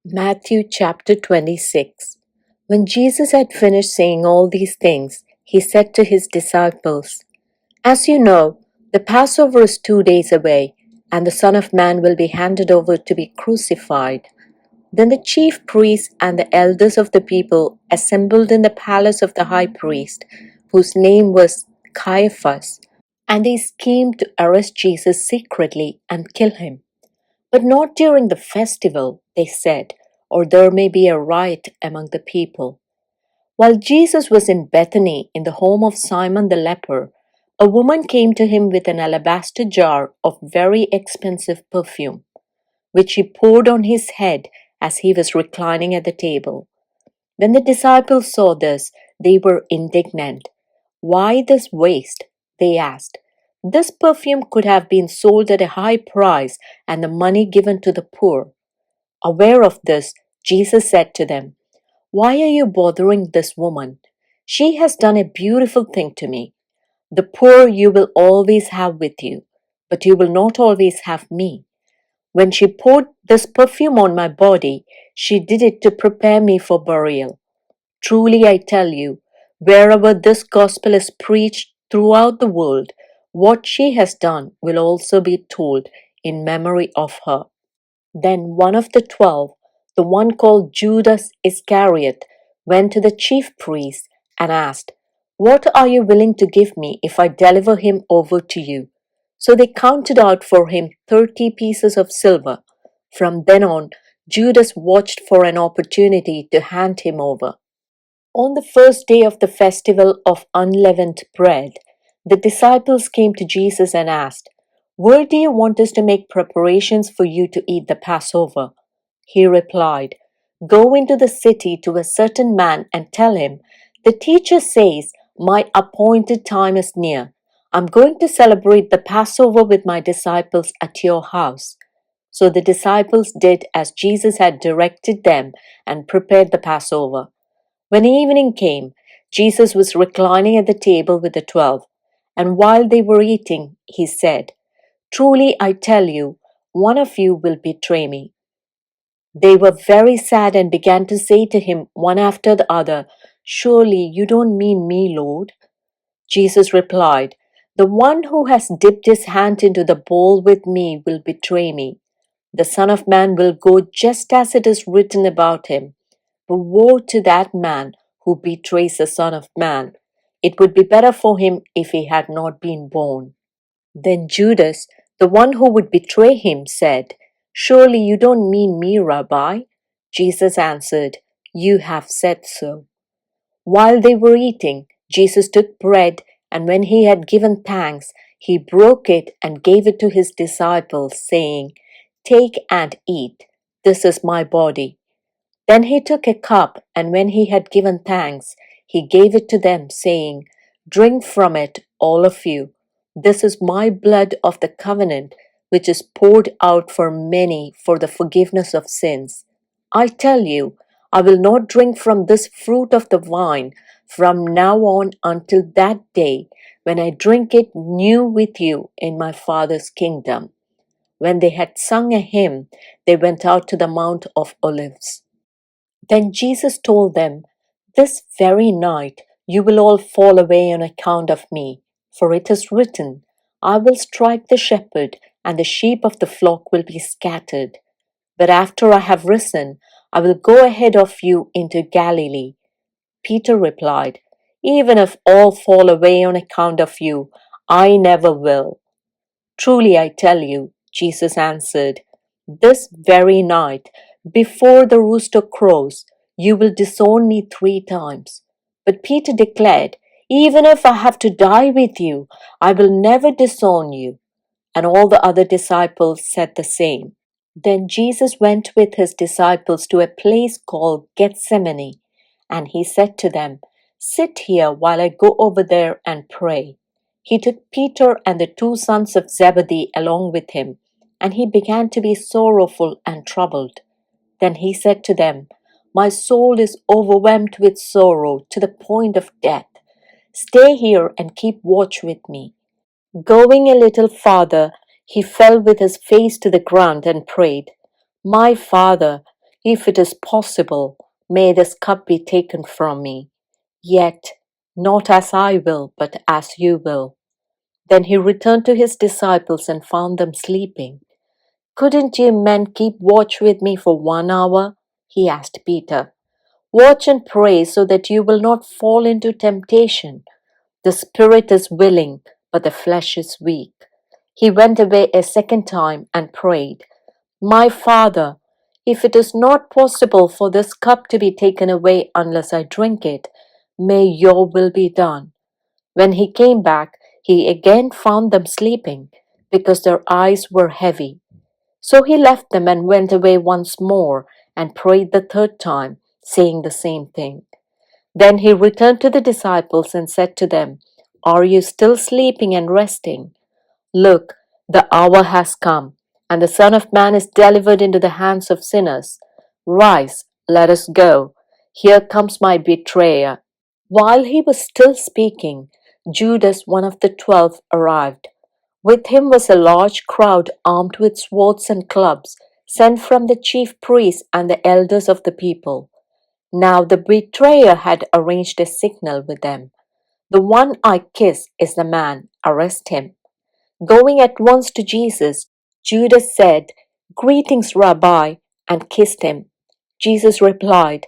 Matthew chapter 26. When Jesus had finished saying all these things, he said to his disciples, "As you know, the Passover is 2 days away, and the Son of Man will be handed over to be crucified." Then the chief priests and the elders of the people assembled in the palace of the high priest, whose name was Caiaphas, and they schemed to arrest Jesus secretly and kill him. "But not during the festival," they said, "or there may be a riot among the people." While Jesus was in Bethany in the home of Simon the leper, a woman came to him with an alabaster jar of very expensive perfume, which she poured on his head as he was reclining at the table. When the disciples saw this, they were indignant. "Why this waste?" they asked. "This perfume could have been sold at a high price and the money given to the poor." Aware of this, Jesus said to them, "Why are you bothering this woman? She has done a beautiful thing to me. The poor you will always have with you, but you will not always have me. When she poured this perfume on my body, she did it to prepare me for burial. Truly I tell you, wherever this gospel is preached throughout the world, what she has done will also be told in memory of her." Then one of the 12, the one called Judas Iscariot, went to the chief priests and asked, "What are you willing to give me if I deliver him over to you?" So they counted out for him 30 pieces of silver. From then on, Judas watched for an opportunity to hand him over. On the first day of the festival of unleavened bread, the disciples came to Jesus and asked, "Where do you want us to make preparations for you to eat the Passover?" He replied, "Go into the city to a certain man and tell him, 'The teacher says, my appointed time is near. I'm going to celebrate the Passover with my disciples at your house.'" So the disciples did as Jesus had directed them and prepared the Passover. When evening came, Jesus was reclining at the table with the 12, and while they were eating, he said, "Truly I tell you, one of you will betray me." They were very sad and began to say to him one after the other, "Surely you don't mean me, Lord?" Jesus replied, "The one who has dipped his hand into the bowl with me will betray me. The Son of Man will go just as it is written about him. But woe to that man who betrays the Son of Man. It would be better for him if he had not been born." Then Judas, the one who would betray him, said, "Surely you don't mean me, Rabbi?" Jesus answered, "You have said so." While they were eating, Jesus took bread, and when he had given thanks, he broke it and gave it to his disciples, saying, "Take and eat. This is my body." Then he took a cup, and when he had given thanks, he gave it to them, saying, "Drink from it, all of you. This is my blood of the covenant, which is poured out for many for the forgiveness of sins. I tell you, I will not drink from this fruit of the vine from now on until that day when I drink it new with you in my Father's kingdom." When they had sung a hymn, they went out to the Mount of Olives. Then Jesus told them, "This very night you will all fall away on account of me, for it is written, 'I will strike the shepherd, and the sheep of the flock will be scattered.' But after I have risen, I will go ahead of you into Galilee." Peter replied, "Even if all fall away on account of you, I never will." "Truly I tell you," Jesus answered, "this very night, before the rooster crows, you will disown me 3 times." But Peter declared, "Even if I have to die with you, I will never disown you." And all the other disciples said the same. Then Jesus went with his disciples to a place called Gethsemane, and he said to them, "Sit here while I go over there and pray." He took Peter and the 2 sons of Zebedee along with him, and he began to be sorrowful and troubled. Then he said to them, "My soul is overwhelmed with sorrow to the point of death. Stay here and keep watch with me." Going a little farther, he fell with his face to the ground and prayed, "My Father, If it is possible, may this cup be taken from me. Yet, not as I will, but as you will." Then he returned to his disciples and found them sleeping. "Couldn't you men keep watch with me for 1 hour?" he asked Peter. "Watch and pray so that you will not fall into temptation. The spirit is willing, but the flesh is weak." He went away a second time and prayed, "My Father, if it is not possible for this cup to be taken away unless I drink it, may your will be done." When he came back, he again found them sleeping, because their eyes were heavy. So he left them and went away once more and prayed the third time, saying the same thing. Then he returned to the disciples and said to them, "Are you still sleeping and resting? Look, the hour has come, and the Son of Man is delivered into the hands of sinners. Rise, let us go. Here comes my betrayer." While he was still speaking, Judas, one of the 12, arrived. With him was a large crowd armed with swords and clubs, sent from the chief priests and the elders of the people. Now the betrayer had arranged a signal with them. "The one I kiss is the man. Arrest him." Going at once to Jesus, Judas said, "Greetings, Rabbi," and kissed him. Jesus replied,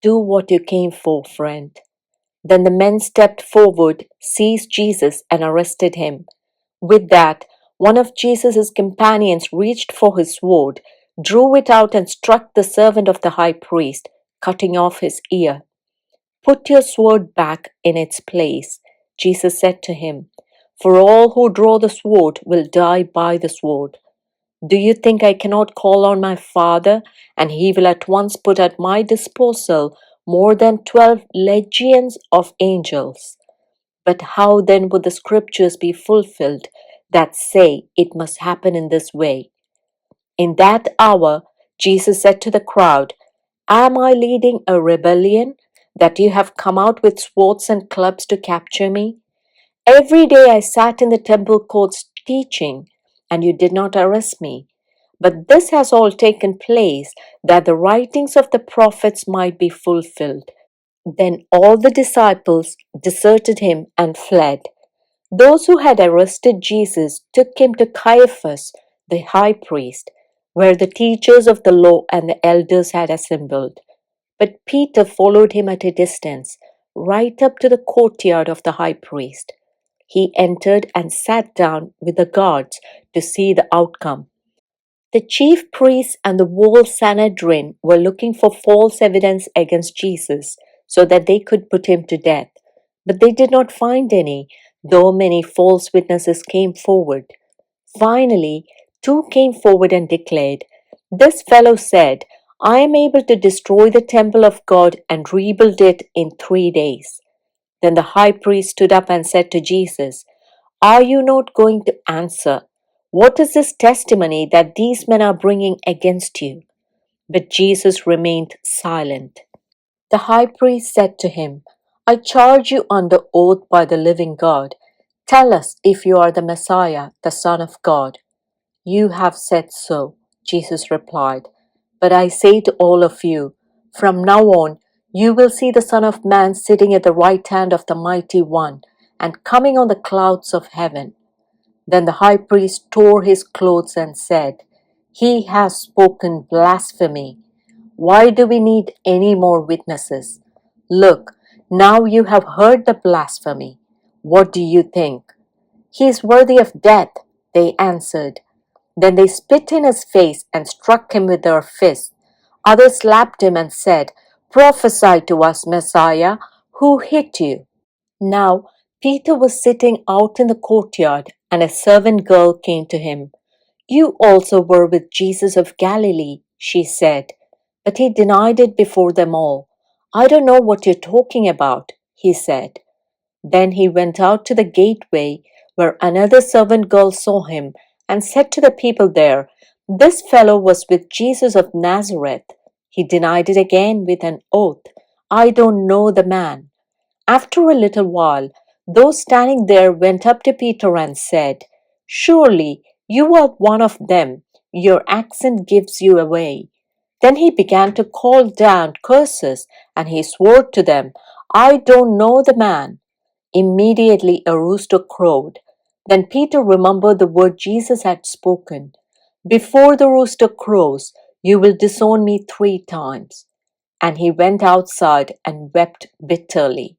"Do what you came for, friend." Then the men stepped forward, seized Jesus, and arrested him. With that, one of Jesus' companions reached for his sword, drew it out, and struck the servant of the high priest, cutting off his ear. "Put your sword back in its place," Jesus said to him, "for all who draw the sword will die by the sword. Do you think I cannot call on my Father, and he will at once put at my disposal more than 12 legions of angels? But how then would the scriptures be fulfilled that say it must happen in this way?" In that hour, Jesus said to the crowd, "Am I leading a rebellion, that you have come out with swords and clubs to capture me? Every day I sat in the temple courts teaching, and you did not arrest me. But this has all taken place, that the writings of the prophets might be fulfilled." Then all the disciples deserted him and fled. Those who had arrested Jesus took him to Caiaphas, the high priest, where the teachers of the law and the elders had assembled. But Peter followed him at a distance, right up to the courtyard of the high priest. He entered and sat down with the guards to see the outcome. The chief priests and the whole Sanhedrin were looking for false evidence against Jesus so that they could put him to death. But they did not find any, though many false witnesses came forward. Finally, two came forward and declared, "This fellow said, 'I am able to destroy the temple of God and rebuild it in 3 days.'" Then the high priest stood up and said to Jesus, "Are you not going to answer? What is this testimony that these men are bringing against you?" But Jesus remained silent. The high priest said to him, "I charge you under oath by the living God. Tell us if you are the Messiah, the Son of God." "You have said so," Jesus replied. "But I say to all of you, from now on, you will see the Son of Man sitting at the right hand of the Mighty One and coming on the clouds of heaven." Then the high priest tore his clothes and said, "He has spoken blasphemy. Why do we need any more witnesses? Look, now you have heard the blasphemy. What do you think?" "He is worthy of death," they answered. Then they spit in his face and struck him with their fists. Others slapped him and said, "Prophesy to us, Messiah, who hit you?" Now Peter was sitting out in the courtyard, and a servant girl came to him. "You also were with Jesus of Galilee," she said. But he denied it before them all. "I don't know what you're talking about," he said. Then he went out to the gateway, where another servant girl saw him and said to the people there, "This fellow was with Jesus of Nazareth." He denied it again with an oath, "I don't know the man." After a little while, those standing there went up to Peter and said, "Surely you are one of them. Your accent gives you away." Then he began to call down curses, and he swore to them, "I don't know the man." Immediately a rooster crowed. Then Peter remembered the word Jesus had spoken, "Before the rooster crows, you will disown me 3 times." And he went outside and wept bitterly.